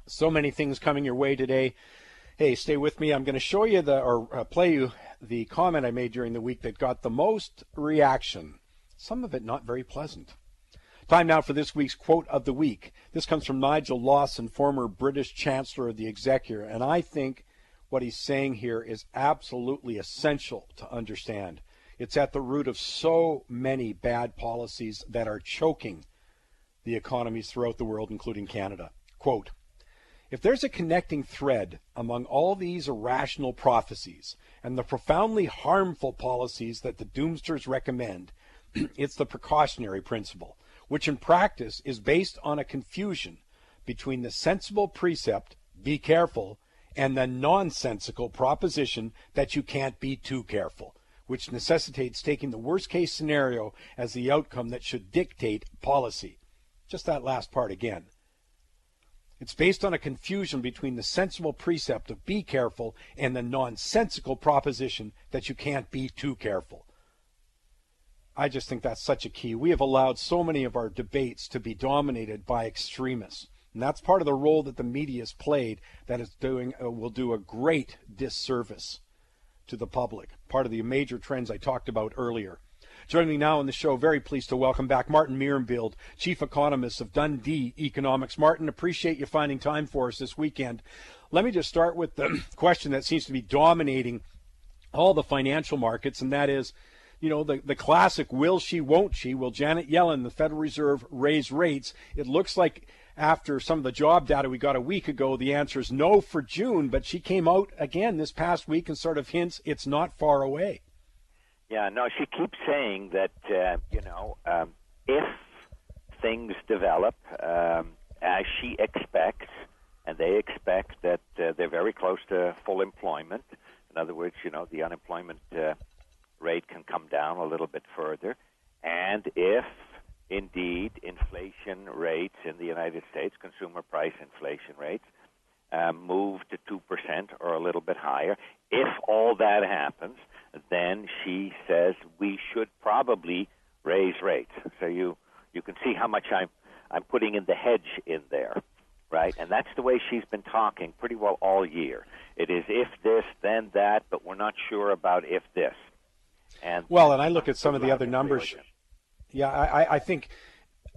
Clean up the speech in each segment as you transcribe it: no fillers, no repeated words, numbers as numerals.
So many things coming your way today. Hey, stay with me. I'm going to show you play you the comment I made during the week that got the most reaction. Some of it not very pleasant. Time now for this week's quote of the week. This comes from Nigel Lawson, former British Chancellor of the Exchequer, and I think what he's saying here is absolutely essential to understand. It's at the root of so many bad policies that are choking the economies throughout the world, including Canada. Quote, "If there's a connecting thread among all these irrational prophecies and the profoundly harmful policies that the doomsters recommend, it's the precautionary principle, which in practice is based on a confusion between the sensible precept, be careful, and the nonsensical proposition that you can't be too careful, which necessitates taking the worst-case scenario as the outcome that should dictate policy." Just that last part again. It's based on a confusion between the sensible precept of be careful and the nonsensical proposition that you can't be too careful. I just think that's such a key. We have allowed so many of our debates to be dominated by extremists. And that's part of the role that the media has played that is will do a great disservice to the public. Part of the major trends I talked about earlier. Joining me now on the show, very pleased to welcome back Martin Murenbeld, Chief Economist of Dundee Economics. Martin, appreciate you finding time for us this weekend. Let me just start with the question that seems to be dominating all the financial markets, and that is, you know, the classic will she, won't she? Will Janet Yellen, the Federal Reserve, raise rates? It looks like after some of the job data we got a week ago, the answer is no for June, but she came out again this past week and sort of hints it's not far away. Yeah, no, she keeps saying that, if things develop as she expects, and they expect that they're very close to full employment, in other words, the unemployment rate can come down a little bit further, and if indeed inflation rates in the United States, consumer price inflation rates, move to 2% or a little bit higher, if all that happens, then she says we should probably raise rates. So you can see how much I'm putting in the hedge in there, right? And that's the way she's been talking pretty well all year. It is if this, then that, but we're not sure about if this. And I look at some of the other numbers. Yeah, I think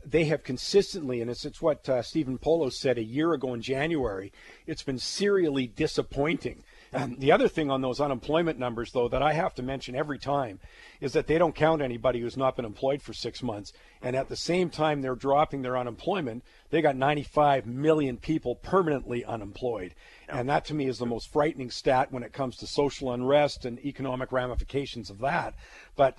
they have consistently, and it's what Stephen Polo said a year ago in January, it's been serially disappointing. The other thing on those unemployment numbers, though, that I have to mention every time is that they don't count anybody who's not been employed for 6 months. And at the same time they're dropping their unemployment, they got 95 million people permanently unemployed. And that, to me, is the most frightening stat when it comes to social unrest and economic ramifications of that. But,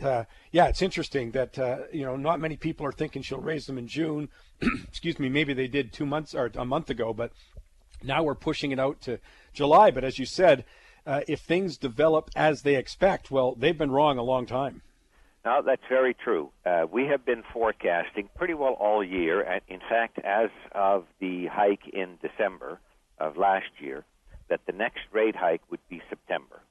it's interesting that, not many people are thinking she'll raise them in June. Excuse me, maybe they did 2 months or a month ago, but now we're pushing it out to July. But as you said, if things develop as they expect, well, they've been wrong a long time. No, that's very true. We have been forecasting pretty well all year. And in fact, as of the hike in December of last year, that the next rate hike would be September.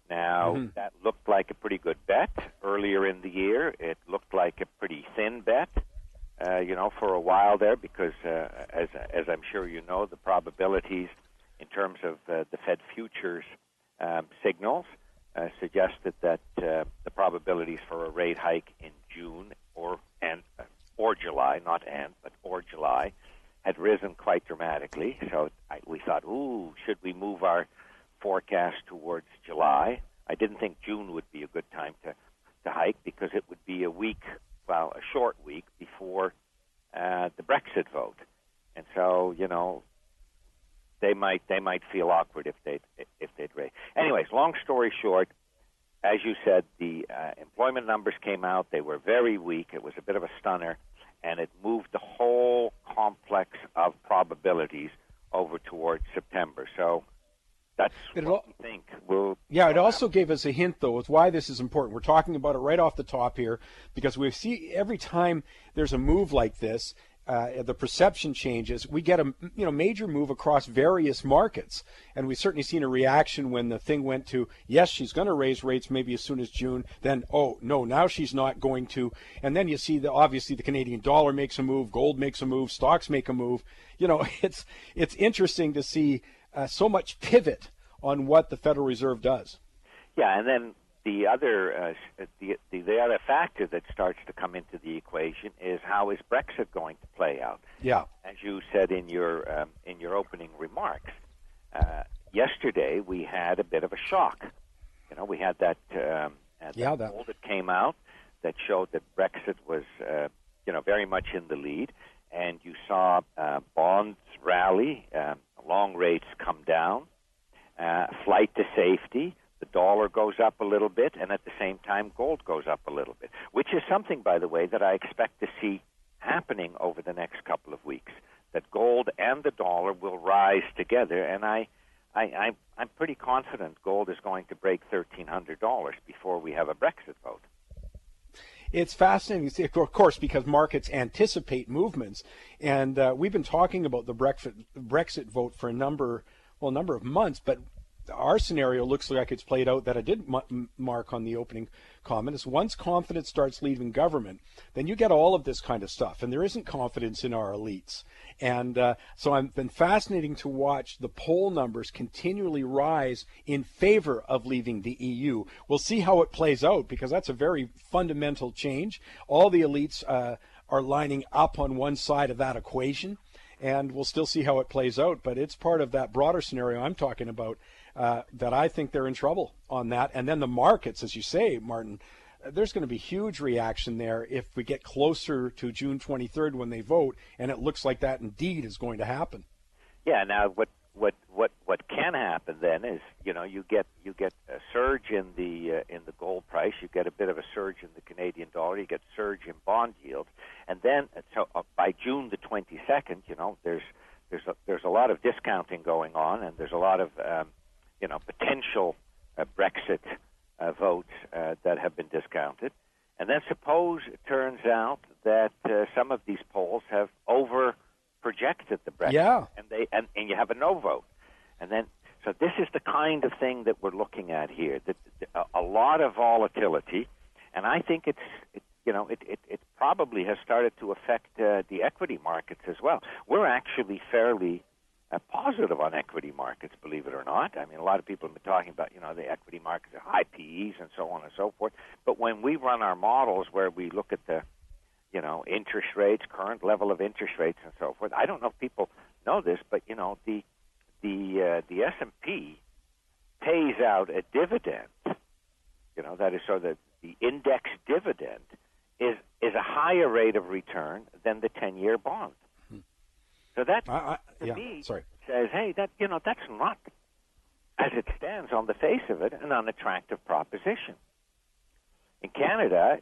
Now, that looked like a pretty good bet earlier in the year. It looked like a pretty thin bet, for a while there, because as I'm sure you know, the probabilities in terms of the Fed futures signals suggested that the probabilities for a rate hike in June or July, or July, had risen quite dramatically. So we thought, should we move our forecast towards July? I didn't think June would be a good time to hike, because it would be a short week before the Brexit vote. And so, they might feel awkward if they'd raise. Anyways, long story short, as you said, the employment numbers came out. They were very weak. It was a bit of a stunner, and it moved the whole complex of probabilities over towards September. So that's what we think will. Yeah, it also gave us a hint, though, with why this is important. We're talking about it right off the top here, because we see every time there's a move like this, the perception changes, we get a major move across various markets. And we've certainly seen a reaction when the thing went to, yes, she's going to raise rates maybe as soon as June. Then, oh, no, now she's not going to. And then you see obviously the Canadian dollar makes a move, gold makes a move, stocks make a move. It's interesting to see so much pivot on what the Federal Reserve does. Yeah, and then the other factor that starts to come into the equation is how is Brexit going to play out? Yeah, as you said in your opening remarks, yesterday we had a bit of a shock. We had that poll that came out that showed that Brexit was very much in the lead, and you saw bonds rally, long rates come down, flight to safety. The dollar goes up a little bit, and at the same time, gold goes up a little bit, which is something, by the way, that I expect to see happening over the next couple of weeks, that gold and the dollar will rise together, and I'm pretty confident gold is going to break $1,300 before we have a Brexit vote. It's fascinating to see, of course, because markets anticipate movements, and we've been talking about the Brexit vote for a number of months, but our scenario looks like it's played out that I did mark on the opening comment is once confidence starts leaving government, then you get all of this kind of stuff, and there isn't confidence in our elites. And so it's been fascinating to watch the poll numbers continually rise in favor of leaving the EU. We'll see how it plays out, because that's a very fundamental change. All the elites are lining up on one side of that equation, and we'll still see how it plays out. But it's part of that broader scenario I'm talking about, that I think they're in trouble on that. And then the markets, as you say, Martin, there's going to be huge reaction there if we get closer to June 23rd when they vote, and it looks like that indeed is going to happen. Yeah. Now, what can happen then is you get a surge in the gold price, you get a bit of a surge in the Canadian dollar, you get a surge in bond yields, and then by June the 22nd, there's a lot of discounting going on, and there's a lot of potential Brexit votes that have been discounted. And then suppose it turns out that some of these polls have over-projected the Brexit, and you have a no vote. And then, so this is the kind of thing that we're looking at here, that a lot of volatility, and I think it probably has started to affect the equity markets as well. We're actually fairly positive on equity markets, believe it or not. I mean, a lot of people have been talking about, the equity markets are high PEs and so on and so forth. But when we run our models where we look at the, interest rates, current level of interest rates and so forth, I don't know if people know this, but, the S&P pays out a dividend, that is, so that the index dividend is a higher rate of return than the 10-year bond. So that, says, hey, that's not, as it stands on the face of it, an unattractive proposition. In Canada,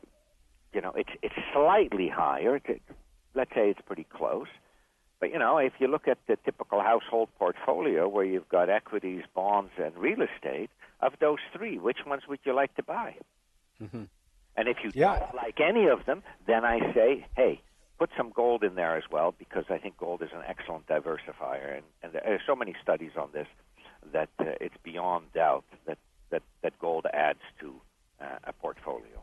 it's slightly higher. Let's say it's pretty close. But, if you look at the typical household portfolio where you've got equities, bonds, and real estate, of those three, which ones would you like to buy? Mm-hmm. And if you don't like any of them, then I say, hey, put some gold in there as well, because I think gold is an excellent diversifier. And there are so many studies on this that it's beyond doubt that gold adds to a portfolio.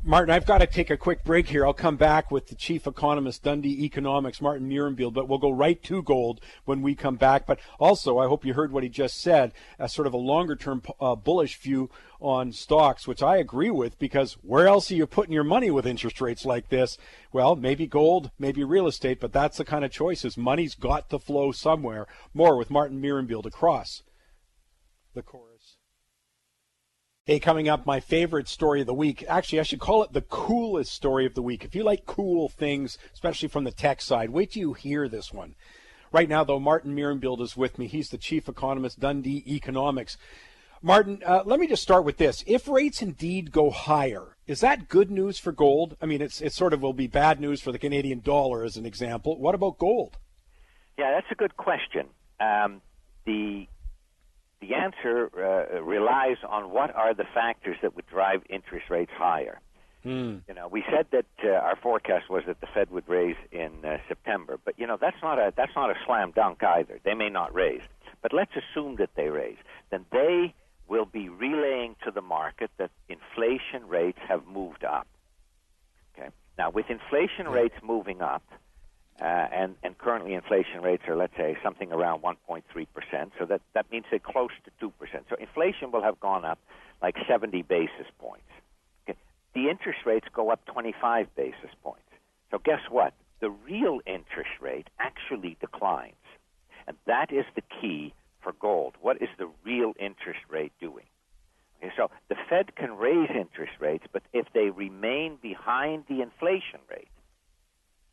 Martin, I've got to take a quick break here. I'll come back with the chief economist, Dundee Economics, Martin Murenbeld, but we'll go right to gold when we come back. But also, I hope you heard what he just said, as sort of a longer-term bullish view on stocks, which I agree with, because where else are you putting your money with interest rates like this? Well, maybe gold, maybe real estate, but that's the kind of choices. Money's got to flow somewhere. More with Martin Murenbeld across the chorus. Hey, coming up, my favorite story of the week. Actually, I should call it the coolest story of the week. If you like cool things, especially from the tech side, wait till you hear this one. Right now, though, Martin Murenbeld is with me. He's the chief economist, Dundee Economics. Martin, let me just start with this. If rates indeed go higher, is that good news for gold? I mean, it sort of will be bad news for the Canadian dollar, as an example. What about gold? Yeah, that's a good question. The answer relies on what are the factors that would drive interest rates higher. You know, we said that our forecast was that the Fed would raise in September, but you know that's not a slam dunk either. They may not raise, but let's assume that they raise. Then they will be relaying to the market that inflation rates have moved up. Okay. Now, with inflation rates moving up, and currently inflation rates are, let's say, something around 1.3%, so that means they're close to 2%. So inflation will have gone up like 70 basis points. Okay. The interest rates go up 25 basis points. So guess what? The real interest rate actually declines. And that is the key for gold. What is the real interest rate doing? Okay, so the Fed can raise interest rates, but if they remain behind the inflation rate,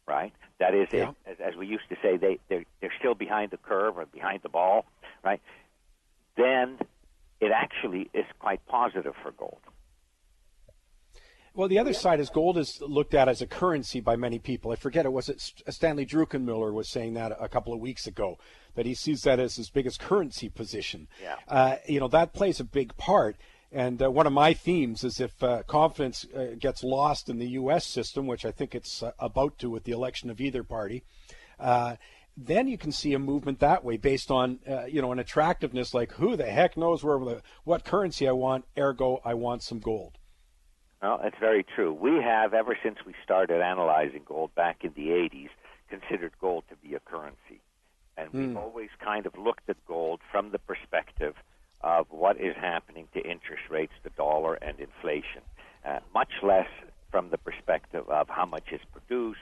right? That is, as we used to say, they're still behind the curve or behind the ball, right? Then it actually is quite positive for gold. Well, the other side is gold is looked at as a currency by many people. I forget, was it Stanley Druckenmiller was saying that a couple of weeks ago, that he sees that as his biggest currency position. Yeah. You know, that plays a big part. And one of my themes is if confidence gets lost in the U.S. system, which I think it's about to with the election of either party, then you can see a movement that way based on, you know, an attractiveness like who the heck knows what currency I want, ergo I want some gold. Well, that's very true. We have, ever since we started analyzing gold back in the 80s, considered gold to be a currency. And we've always kind of looked at gold from the perspective of what is happening to interest rates, the dollar, and inflation, much less from the perspective of how much is produced,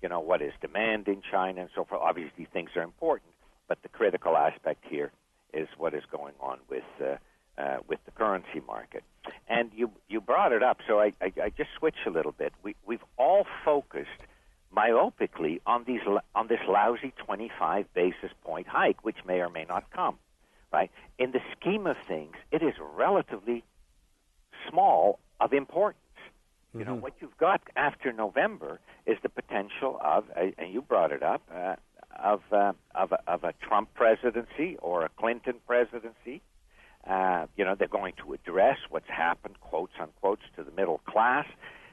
you know, what is demand in China, and so forth. Obviously, things are important, but the critical aspect here is what is going on with the currency market. And you brought it up, so I just switch a little bit. We've all focused myopically on this lousy 25 basis point hike, which may or may not come. Right? In the scheme of things, it is relatively small of importance. You know, what you've got after November is the potential of, and you brought it up, of a Trump presidency or a Clinton presidency. You know, they're going to address what's happened, quotes unquote, to the middle class.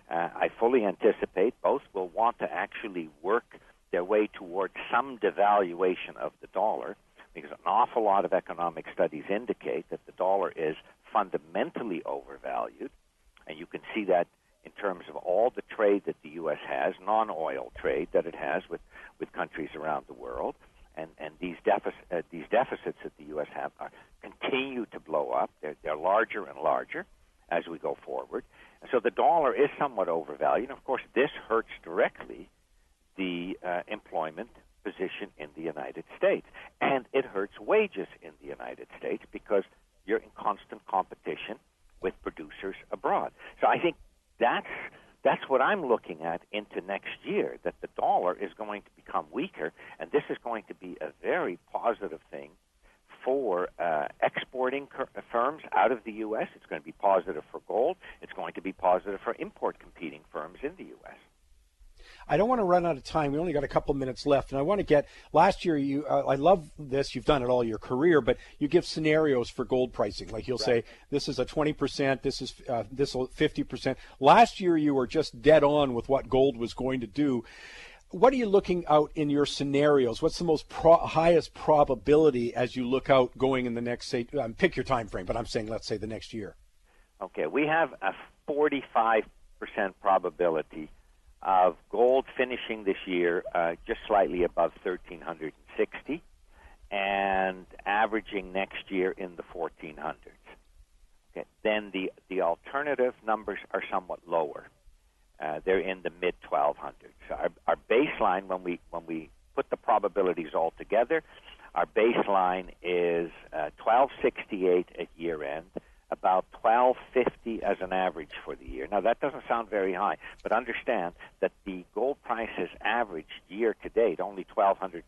I fully anticipate both will want to actually work their way towards some devaluation of the dollar, because an awful lot of economic studies indicate that the dollar is fundamentally overvalued, and you can see that in terms of all the trade that the U.S. has, non-oil trade that it has with countries around the world, and these deficits that the U.S. have continue to blow up. They're larger and larger as we go forward. And so the dollar is somewhat overvalued. And of course, this hurts directly the employment position in the United States. And it hurts wages in the United States because you're in constant competition with producers abroad. So I think that's what I'm looking at into next year, that the dollar is going to become weaker, and this is going to be a very positive thing for exporting firms out of the U.S. It's going to be positive for gold. It's going to be positive for import competing firms in the U.S. I don't want to run out of time. We only got a couple of minutes left, and I want to get last year. I love this. You've done it all your career, but you give scenarios for gold pricing. Like you'll say, this is a 20%, this is 50%. Last year, you were just dead on with what gold was going to do. What are you looking out in your scenarios? What's the most highest probability as you look out going in the next, say, pick your time frame, but I'm saying, let's say the next year. Okay, we have a 45% probability of gold finishing this year just slightly above 1,360 and averaging next year in the 1,400s. Okay. Then the alternative numbers are somewhat lower. They're in the mid-1,200s. So our baseline, when we put the probabilities all together, our baseline is 1,268 at year end, about 1,250 as an average for the year. Now, that doesn't sound very high, but understand that the gold prices averaged year to date only $1,212.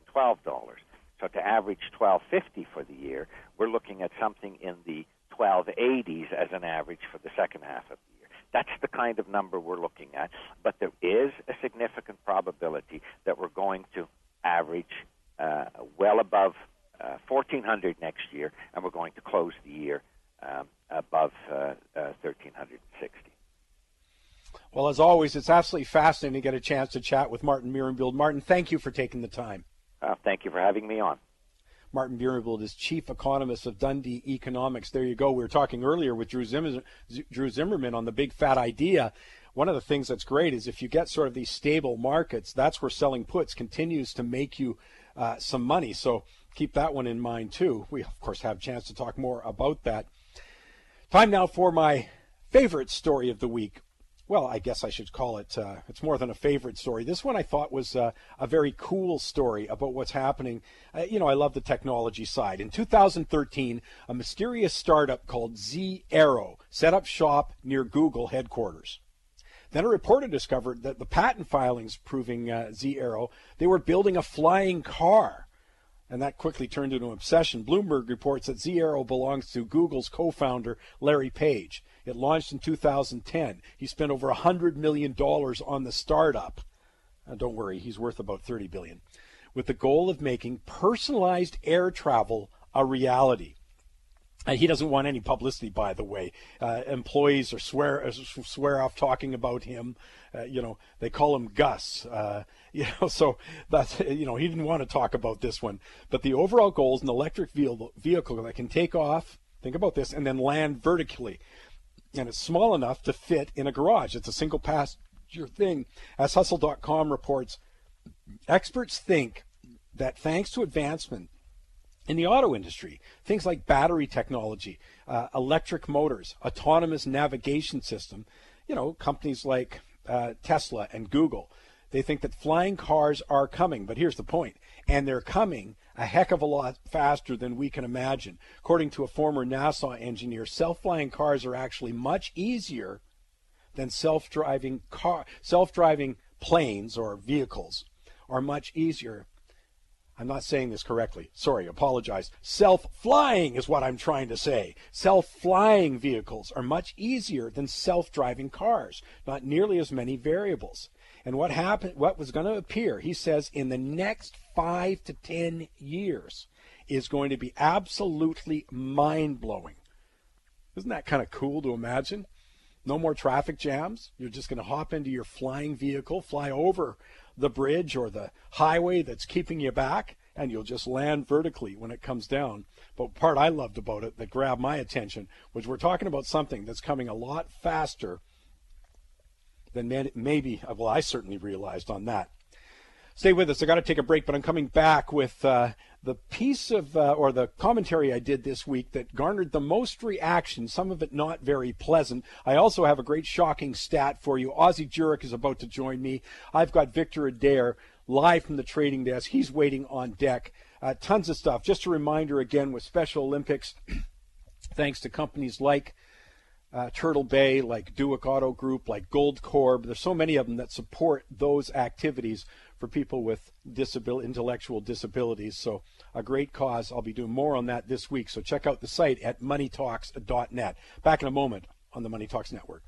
So to average 1,250 for the year, we're looking at something in the 1,280s as an average for the second half of the year. That's the kind of number we're looking at, but there is a significant probability that we're going to average well above 1,400 next year, and we're going to close the year above 1,360. Well, as always, it's absolutely fascinating to get a chance to chat with Martin Murenbeld. Martin, thank you for taking the time. Thank you for having me on. Martin Murenbeld is chief economist of Dundee Economics. There you go. We were talking earlier with Drew Zimmerman on the big fat idea. One of the things that's great is if you get sort of these stable markets, that's where selling puts continues to make you some money. So keep that one in mind too. We, of course, have a chance to talk more about that. Time now for my favorite story of the week. Well, I guess I should call it, it's more than a favorite story. This one I thought was a very cool story about what's happening. I love the technology side. In 2013, a mysterious startup called Z-Aero set up shop near Google headquarters. Then a reporter discovered that the patent filings proving Z-Aero, they were building a flying car. And that quickly turned into an obsession. Bloomberg reports that Z-Aero belongs to Google's co-founder, Larry Page. It launched in 2010. He spent over $100 million on the startup. Don't worry, he's worth about $30 billion. With the goal of making personalized air travel a reality. He doesn't want any publicity, by the way. Employees swear off talking about him. They call him Gus. So that's, he didn't want to talk about this one. But the overall goal is an electric vehicle that can take off, think about this, and then land vertically. And it's small enough to fit in a garage. It's a single passenger thing. As Hustle.com reports, experts think that thanks to advancement in the auto industry, things like battery technology, electric motors, autonomous navigation system, companies like Tesla and Google, they think that flying cars are coming. But here's the point. And they're coming a heck of a lot faster than we can imagine. According to a former NASA engineer, self-flying cars are actually much easier than self-driving planes or vehicles are much easier. I'm not saying this correctly. Sorry, apologize. Self-flying is what I'm trying to say. Self-flying vehicles are much easier than self-driving cars. Not nearly as many variables. And what was going to appear, he says, in the next 5 to 10 years is going to be absolutely mind-blowing. Isn't that kind of cool to imagine? No more traffic jams. You're just going to hop into your flying vehicle, fly over the bridge or the highway that's keeping you back, and you'll just land vertically when it comes down. But the part I loved about it that grabbed my attention was we're talking about something that's coming a lot faster than maybe, well, I certainly realized on that. Stay with us. I got to take a break, but I'm coming back with the piece of, or the commentary I did this week that garnered the most reaction, some of it not very pleasant. I also have a great shocking stat for you. Ozzie is about to join me. I've got Victor Adair live from the trading desk. He's waiting on deck. Tons of stuff. Just a reminder again with Special Olympics, thanks to companies like Turtle Bay, like Duick Auto Group, like Gold Corp. There's so many of them that support those activities for people with intellectual disabilities. So a great cause. I'll be doing more on that this week. So check out the site at moneytalks.net. Back in a moment on the Money Talks Network.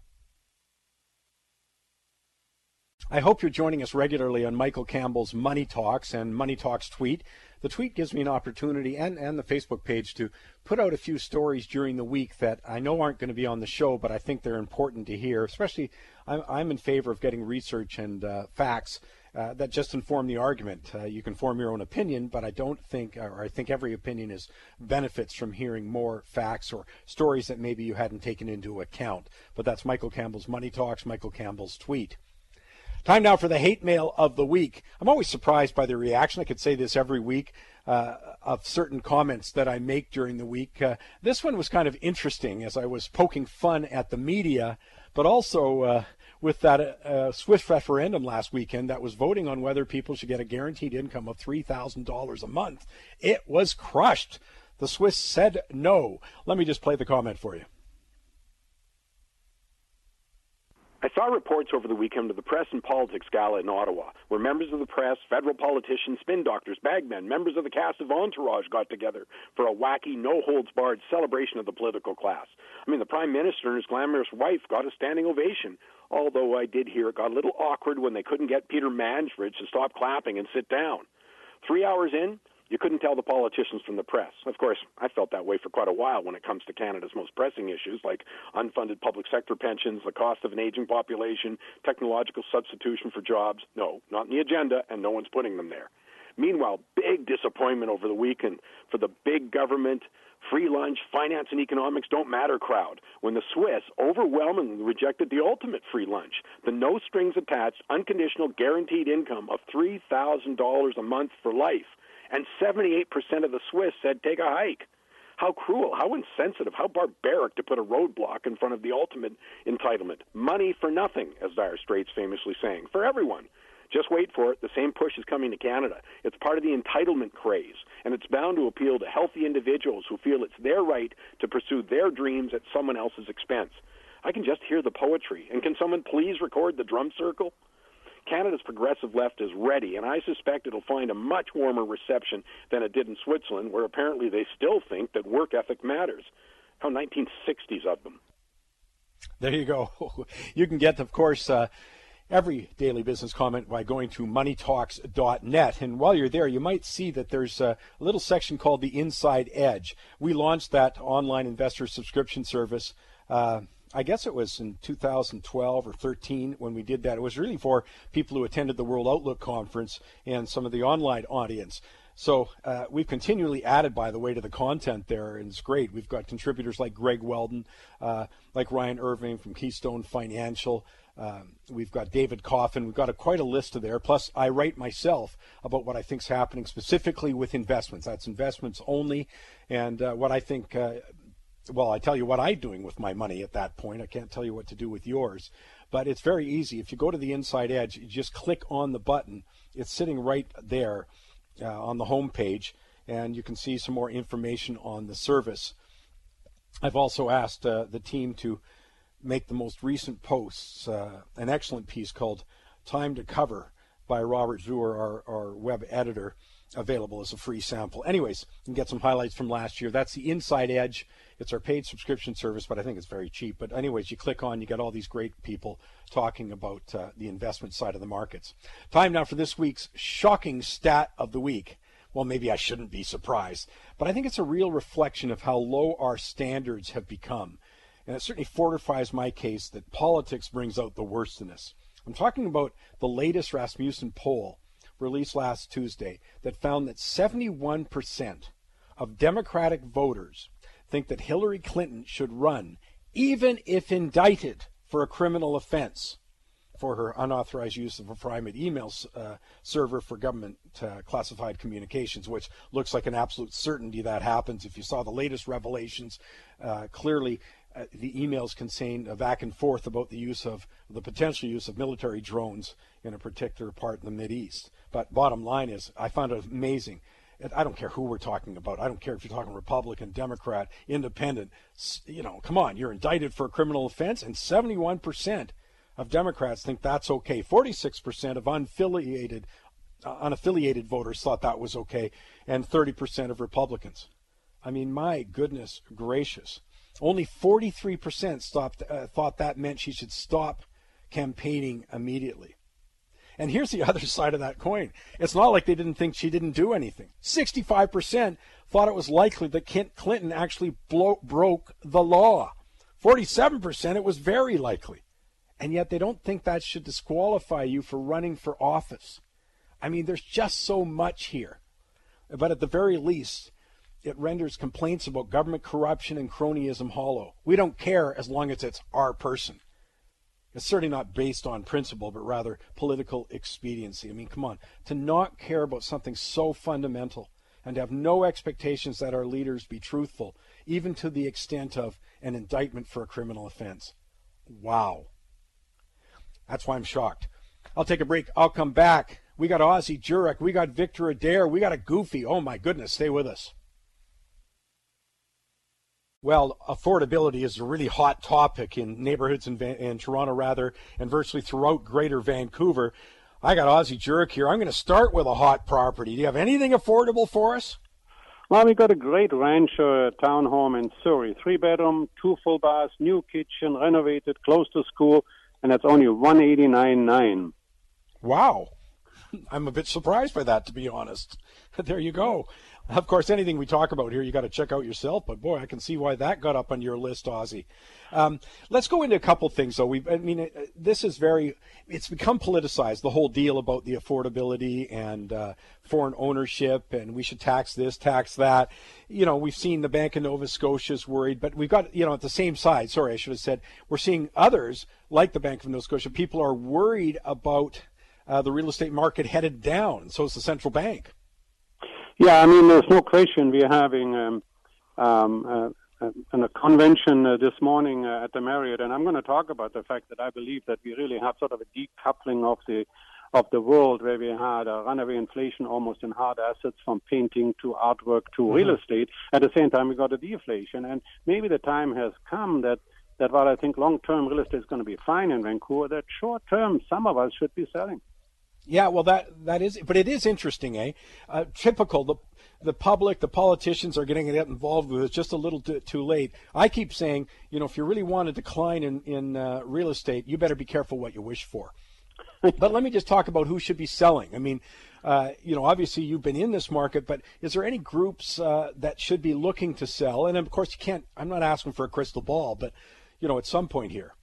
I hope you're joining us regularly on Michael Campbell's Money Talks and Money Talks tweet. The tweet gives me an opportunity, and the Facebook page, to put out a few stories during the week that I know aren't going to be on the show, but I think they're important to hear. Especially, I'm in favor of getting research and facts that just inform the argument. You can form your own opinion, but I think every opinion benefits from hearing more facts or stories that maybe you hadn't taken into account. But that's Michael Campbell's Money Talks, Michael Campbell's tweet. Time now for the hate mail of the week. I'm always surprised by the reaction. I could say this every week of certain comments that I make during the week. This one was kind of interesting as I was poking fun at the media, but also with that Swiss referendum last weekend that was voting on whether people should get a guaranteed income of $3,000 a month. It was crushed. The Swiss said no. Let me just play the comment for you. I saw reports over the weekend of the Press and Politics Gala in Ottawa, where members of the press, federal politicians, spin doctors, bagmen, members of the cast of Entourage got together for a wacky, no-holds-barred celebration of the political class. I mean, the Prime Minister and his glamorous wife got a standing ovation, although I did hear it got a little awkward when they couldn't get Peter Manfred to stop clapping and sit down. 3 hours in, You couldn't tell the politicians from the press. Of course, I felt that way for quite a while when it comes to Canada's most pressing issues like unfunded public sector pensions, the cost of an aging population, technological substitution for jobs. No, not in the agenda, and no one's putting them there. Meanwhile, big disappointment over the weekend for the big government, free lunch, finance and economics don't matter crowd when the Swiss overwhelmingly rejected the ultimate free lunch, the no strings attached, unconditional guaranteed income of $3,000 a month for life. And 78% of the Swiss said take a hike. How cruel, how insensitive, how barbaric to put a roadblock in front of the ultimate entitlement. Money for nothing, as Dire Straits famously sang, for everyone. Just wait for it. The same push is coming to Canada. It's part of the entitlement craze, and it's bound to appeal to healthy individuals who feel it's their right to pursue their dreams at someone else's expense. I can just hear the poetry. And can someone please record the drum circle? Canada's progressive left is ready, and I suspect it'll find a much warmer reception than it did in Switzerland, where apparently they still think that work ethic matters. How 1960s of them. There you go. You can get, of course, every daily business comment by going to moneytalks.net. And while you're there, you might see that there's a little section called the Inside Edge. We launched that online investor subscription service. I guess it was in 2012 or 13 when we did that. It was really for people who attended the World Outlook Conference and some of the online audience. So we've continually added, by the way, to the content there, and it's great. We've got contributors like Greg Weldon, like Ryan Irving from Keystone Financial. We've got David Coffin. We've got quite a list of there. Plus, I write myself about what I think is happening specifically with investments. That's investments only, and what I think. Well, I tell you what I'm doing with my money at that point. I can't tell you what to do with yours. But it's very easy. If you go to the Inside Edge, you just click on the button. It's sitting right there on the home page, and you can see some more information on the service. I've also asked the team to make the most recent posts, an excellent piece called Time to Cover by Robert Zuer, our web editor, available as a free sample. Anyways, you can get some highlights from last year. That's the Inside Edge. It's our paid subscription service, but I think it's very cheap. But anyways, you click on, you get all these great people talking about the investment side of the markets. Time now for this week's shocking stat of the week. Well, maybe I shouldn't be surprised, but I think it's a real reflection of how low our standards have become. And it certainly fortifies my case that politics brings out the worst in us. I'm talking about the latest Rasmussen poll released last Tuesday that found that 71% of Democratic voters think that Hillary Clinton should run, even if indicted for a criminal offense, for her unauthorized use of a private email server for government classified communications, which looks like an absolute certainty that happens. If you saw the latest revelations, clearly the emails contain a back and forth about the potential use of military drones in a particular part in the Mideast. But bottom line is, I found it amazing. I don't care who we're talking about. I don't care if you're talking Republican, Democrat, Independent. Come on, you're indicted for a criminal offense, and 71% of Democrats think that's okay. 46% of unaffiliated voters thought that was okay, and 30% of Republicans. I mean, my goodness gracious. Only 43% thought that meant she should stop campaigning immediately. And here's the other side of that coin. It's not like they didn't think she didn't do anything. 65% thought it was likely that Clinton actually broke the law. 47% it was very likely. And yet they don't think that should disqualify you for running for office. I mean, there's just so much here. But at the very least, it renders complaints about government corruption and cronyism hollow. We don't care as long as it's our person. It's certainly not based on principle, but rather political expediency. I mean, come on. To not care about something so fundamental and to have no expectations that our leaders be truthful, even to the extent of an indictment for a criminal offense. Wow. That's why I'm shocked. I'll take a break. I'll come back. We got Ozzie Jurek. We got Victor Adair. We got a Goofy. Oh, my goodness. Stay with us. Well, affordability is a really hot topic in neighborhoods in Toronto, and virtually throughout Greater Vancouver. I got Ozzie Jurek here. I'm going to start with a hot property. Do you have anything affordable for us? Well, we got a great rancher townhome in Surrey. 3-bedroom, 2 full baths, new kitchen, renovated, close to school, and that's only $189,900. Wow. I'm a bit surprised by that, to be honest. There you go. Of course, anything we talk about here, you got to check out yourself. But boy, I can see why that got up on your list, Ozzie. Let's go into a couple things, though. This is it's become politicized, the whole deal about the affordability and foreign ownership, and we should tax this, tax that. We've seen the Bank of Nova Scotia's worried, but we've got, at the same side, sorry, I should have said, we're seeing others, like the Bank of Nova Scotia, people are worried about the real estate market headed down. So is the central bank. Yeah, there's no question. We're having a convention this morning at the Marriott, and I'm going to talk about the fact that I believe that we really have sort of a decoupling of the world, where we had a runaway inflation almost in hard assets, from painting to artwork to real estate. At the same time, we got a deflation, and maybe the time has come that while I think long-term real estate is going to be fine in Vancouver, that short-term some of us should be selling. Yeah, well, that is, but it is interesting, eh? Typical, the public, the politicians are getting involved with it just a little too late. I keep saying, if you really want a decline in real estate, you better be careful what you wish for. But let me just talk about who should be selling. Obviously you've been in this market, but is there any groups that should be looking to sell? And of course I'm not asking for a crystal ball, but, at some point here.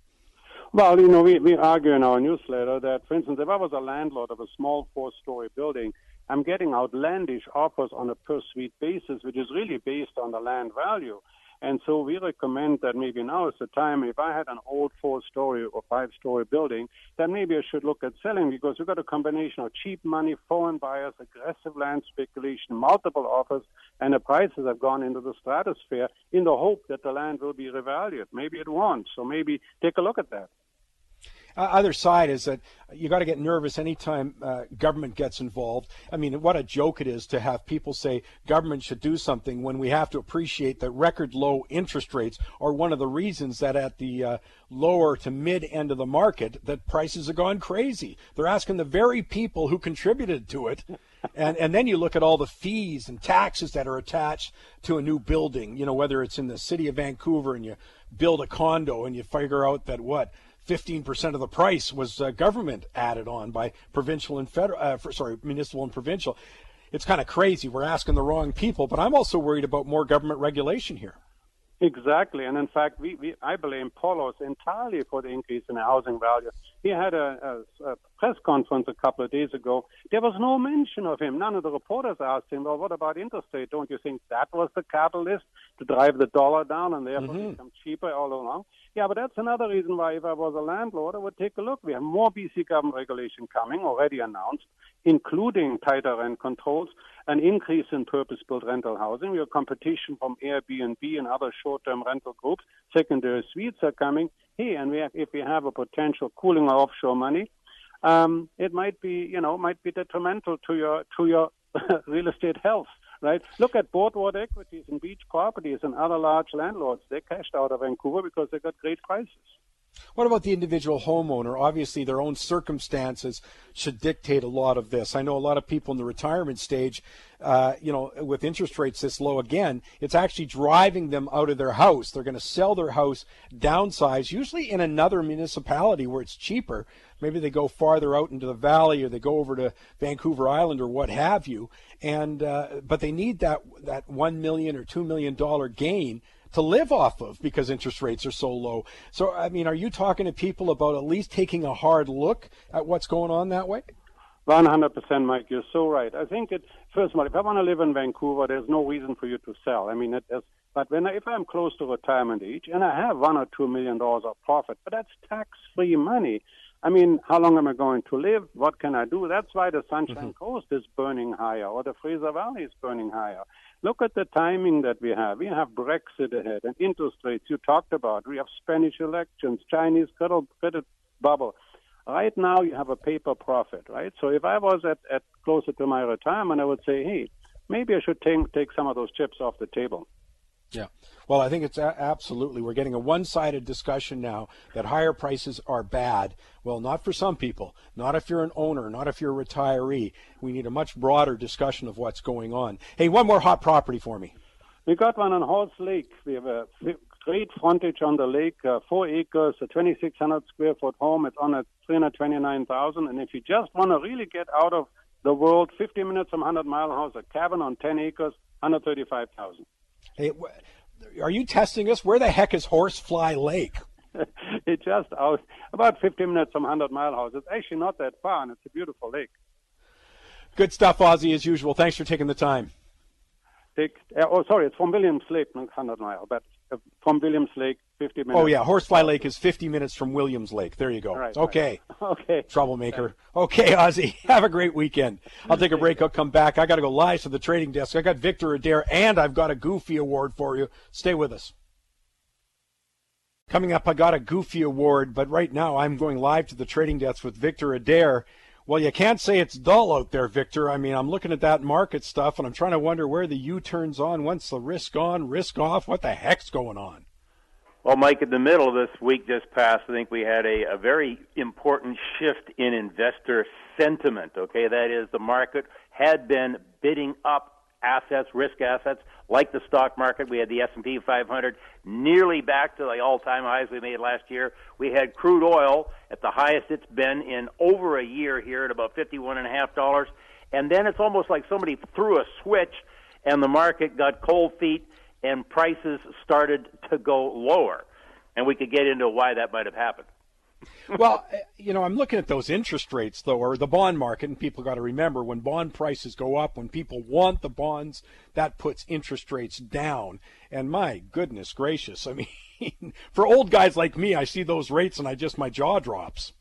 Well, we argue in our newsletter that, for instance, if I was a landlord of a small 4-story building, I'm getting outlandish offers on a per-suite basis, which is really based on the land value. And so we recommend that maybe now is the time. If I had an old 4-story or 5-story building, then maybe I should look at selling, because we've got a combination of cheap money, foreign buyers, aggressive land speculation, multiple offers, and the prices have gone into the stratosphere in the hope that the land will be revalued. Maybe it won't. So maybe take a look at that. Other side is that you got to get nervous anytime government gets involved. What a joke it is to have people say government should do something when we have to appreciate that record low interest rates are one of the reasons that at the lower to mid end of the market that prices have gone crazy. They're asking the very people who contributed to it. And then you look at all the fees and taxes that are attached to a new building, whether it's in the city of Vancouver and you build a condo and you figure out that 15% of the price was government added on by provincial and municipal and provincial. It's kind of crazy. We're asking the wrong people, but I'm also worried about more government regulation here. Exactly, and in fact, I blame Polos entirely for the increase in the housing value. He had a press conference a couple of days ago. There was no mention of him. None of the reporters asked him, well, what about interest rate? Don't you think that was the catalyst to drive the dollar down and therefore become cheaper all along? Yeah, but that's another reason why if I was a landlord, I would take a look. We have more BC government regulation coming, already announced, including tighter rent controls, an increase in purpose-built rental housing. We have competition from Airbnb and other short-term rental groups. Secondary suites are coming. Hey, and if we have a potential cooling of offshore money, it might be detrimental to your real estate health. Right? Look at Boardwalk Equities and Beach Properties and other large landlords. They cashed out of Vancouver because they got great prices. What about the individual homeowner? Obviously, their own circumstances should dictate a lot of this. I know a lot of people in the retirement stage, with interest rates this low again, it's actually driving them out of their house. They're going to sell their house, downsize, usually in another municipality where it's cheaper. Maybe they go farther out into the valley or they go over to Vancouver Island or what have you. And but they need that $1 million or $2 million gain to live off of because interest rates are so low. So, are you talking to people about at least taking a hard look at what's going on that way? 100%, Mike. You're so right. I think first of all, if I want to live in Vancouver, there's no reason for you to sell. But if I'm close to retirement age and I have $1 or $2 million of profit, but that's tax-free money. How long am I going to live? What can I do? That's why the Sunshine Coast is burning higher or the Fraser Valley is burning higher. Look at the timing that we have. We have Brexit ahead and interest rates you talked about. We have Spanish elections, Chinese credit bubble. Right now you have a paper profit, right? So if I was at closer to my retirement, I would say, hey, maybe I should take some of those chips off the table. Yeah. Well, I think it's absolutely. We're getting a one-sided discussion now that higher prices are bad. Well, not for some people, not if you're an owner, not if you're a retiree. We need a much broader discussion of what's going on. Hey, one more hot property for me. We got one on Horse Lake. We have a great frontage on the lake, 4 acres, a 2,600 square foot home. It's on at $329,000. And if you just want to really get out of the world, 50 minutes from 100 Mile House, a cabin on 10 acres, 135,000. Hey, are you testing us? Where the heck is Horsefly Lake? It's just out about 50 minutes from 100 Mile House. It's actually not that far, and it's a beautiful lake. Good stuff, Ozzie, as usual. Thanks for taking the time. It's from Williams Lake, not 100 Mile, but from Williams Lake, 50 minutes. Oh, yeah, Horsefly Lake is 50 minutes from Williams Lake. There you go. Right, okay. Right. Okay. Troublemaker. Okay, Ozzie, have a great weekend. I'll take a break. I'll come back. I got to go live to the trading desk. I got Victor Adair, and I've got a Goofy Award for you. Stay with us. Coming up, I got a Goofy Award, but right now I'm going live to the trading desk with Victor Adair. Well, you can't say it's dull out there, Victor. I mean, I'm looking at that market stuff, and I'm trying to wonder where the U-turn's on. When's the risk on, risk off? What the heck's going on? Well, Mike, in the middle of this week just passed, I think we had a very important shift in investor sentiment, okay? That is, the market had been bidding up assets, risk assets, like the stock market. We had the S&P 500 nearly back to the all-time highs we made last year. We had crude oil at the highest it's been in over a year here at about $51.50. And then it's almost like somebody threw a switch and the market got cold feet and prices started to go lower. And we could get into why that might have happened. Well, you know, I'm looking at those interest rates, though, or the bond market, and people got to remember when bond prices go up, when people want the bonds, that puts interest rates down. And my goodness gracious, I mean, for old guys like me, I see those rates and my jaw drops.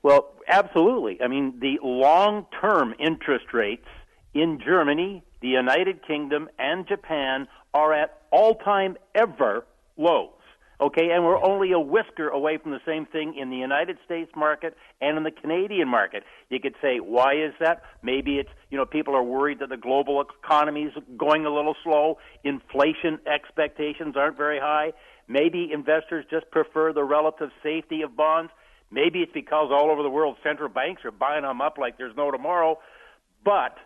Well, absolutely. I mean, the long-term interest rates in Germany, the United Kingdom, and Japan are at all-time ever lows. Okay, and we're only a whisker away from the same thing in the United States market and in the Canadian market. You could say, why is that? Maybe it's, people are worried that the global economy is going a little slow. Inflation expectations aren't very high. Maybe investors just prefer the relative safety of bonds. Maybe it's because all over the world central banks are buying them up like there's no tomorrow. But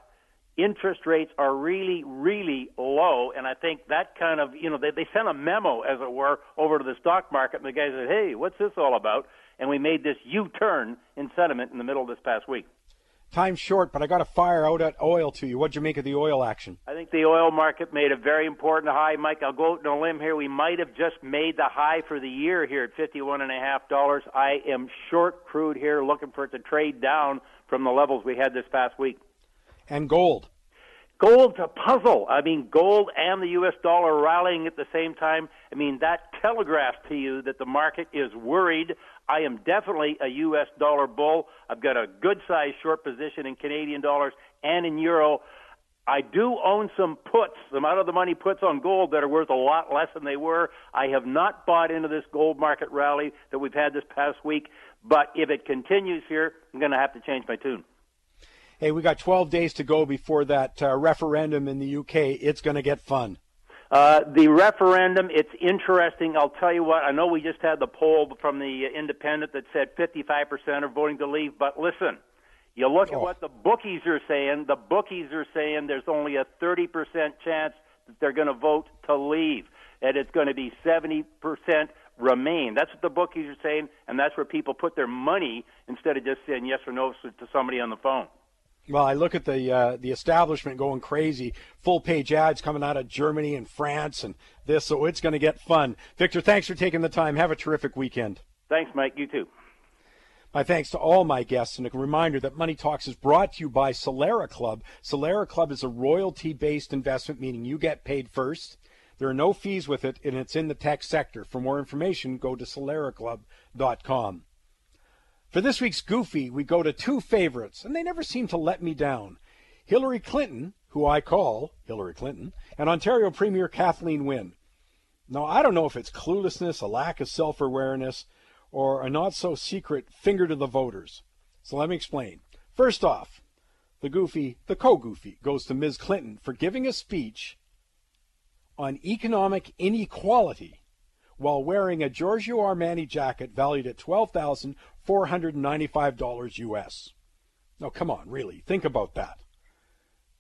interest rates are really, really low, and I think that kind of, they sent a memo, as it were, over to the stock market, and the guy said, hey, what's this all about? And we made this U-turn in sentiment in the middle of this past week. Time's short, but I got to fire out at oil to you. What'd you make of the oil action? I think the oil market made a very important high. Mike, I'll go out on a limb here. We might have just made the high for the year here at $51.50. I am short crude here, looking for it to trade down from the levels we had this past week. And gold? Gold's a puzzle. I mean, gold and the U.S. dollar rallying at the same time. I mean, that telegraphs to you that the market is worried. I am definitely a U.S. dollar bull. I've got a good-sized short position in Canadian dollars and in euro. I do own some puts, some out-of-the-money puts on gold that are worth a lot less than they were. I have not bought into this gold market rally that we've had this past week, but if it continues here, I'm going to have to change my tune. Hey, we got 12 days to go before that referendum in the UK. It's going to get fun. The referendum, it's interesting. I'll tell you what, I know we just had the poll from the Independent that said 55% are voting to leave, but listen, you look at what the bookies are saying. The bookies are saying there's only a 30% chance that they're going to vote to leave, and it's going to be 70% remain. That's what the bookies are saying, and that's where people put their money instead of just saying yes or no to somebody on the phone. Well, I look at the establishment going crazy, full-page ads coming out of Germany and France and this, so it's going to get fun. Victor, thanks for taking the time. Have a terrific weekend. Thanks, Mike. You too. My thanks to all my guests, and a reminder that Money Talks is brought to you by Solera Club. Solera Club is a royalty-based investment, meaning you get paid first. There are no fees with it, and it's in the tech sector. For more information, go to soleraclub.com. For this week's Goofy, we go to two favorites, and they never seem to let me down. Hillary Clinton, who I call Hillary Clinton, and Ontario Premier Kathleen Wynne. Now, I don't know if it's cluelessness, a lack of self-awareness, or a not-so-secret finger to the voters. So let me explain. First off, the co-Goofy, goes to Ms. Clinton for giving a speech on economic inequality while wearing a Giorgio Armani jacket valued at $12,495 US. Now, come on, really, think about that.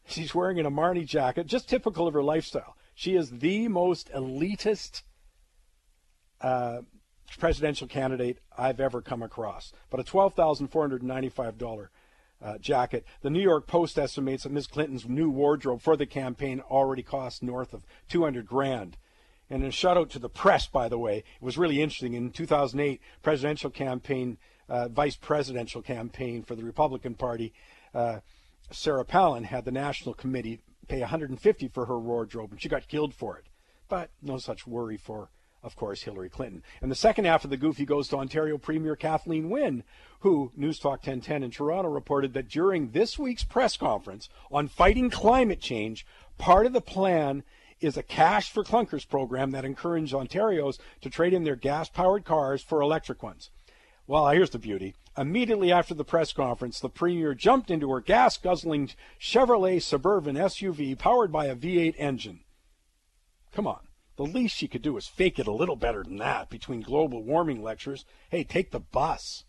She's wearing an Armani jacket, just typical of her lifestyle. She is the most elitist presidential candidate I've ever come across. But a $12,495 jacket. The New York Post estimates that Ms. Clinton's new wardrobe for the campaign already cost north of $200,000. And a shout out to the press, by the way. It was really interesting. In 2008 presidential campaign, vice presidential campaign for the Republican Party, Sarah Palin had the National Committee pay $150 for her wardrobe, and she got killed for it. But no such worry for, of course, Hillary Clinton. And the second half of the goofy goes to Ontario Premier Kathleen Wynne, who, News Talk 1010 in Toronto, reported that during this week's press conference on fighting climate change, part of the plan is a Cash for Clunkers program that encourages Ontarios to trade in their gas-powered cars for electric ones. Well, here's the beauty. Immediately after the press conference, the Premier jumped into her gas-guzzling Chevrolet Suburban SUV powered by a V8 engine. Come on. The least she could do is fake it a little better than that between global warming lectures. Hey, take the bus.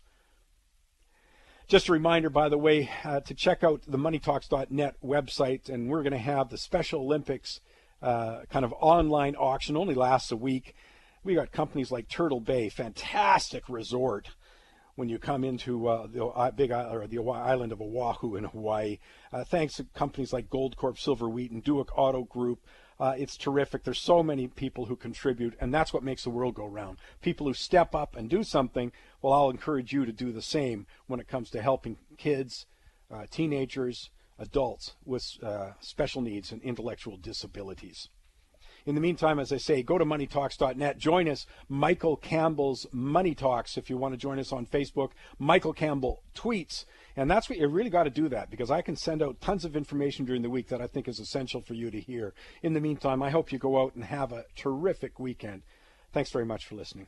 Just a reminder, by the way, to check out the moneytalks.net website, and we're going to have the Special Olympics kind of online auction, only lasts a week. We got companies like Turtle Bay, fantastic resort when you come into the island of Oahu in Hawaii. Thanks to companies like Goldcorp, Silver Wheat, and Duick Auto Group. It's terrific. There's so many people who contribute, and that's what makes the world go round. People who step up and do something. Well, I'll encourage you to do the same when it comes to helping kids, teenagers, adults with special needs and intellectual disabilities. In the meantime, as I say, go to moneytalks.net. Join us, Michael Campbell's Money Talks, if you want to join us on Facebook. Michael Campbell tweets. And that's what you really got to do that, because I can send out tons of information during the week that I think is essential for you to hear. In the meantime, I hope you go out and have a terrific weekend. Thanks very much for listening.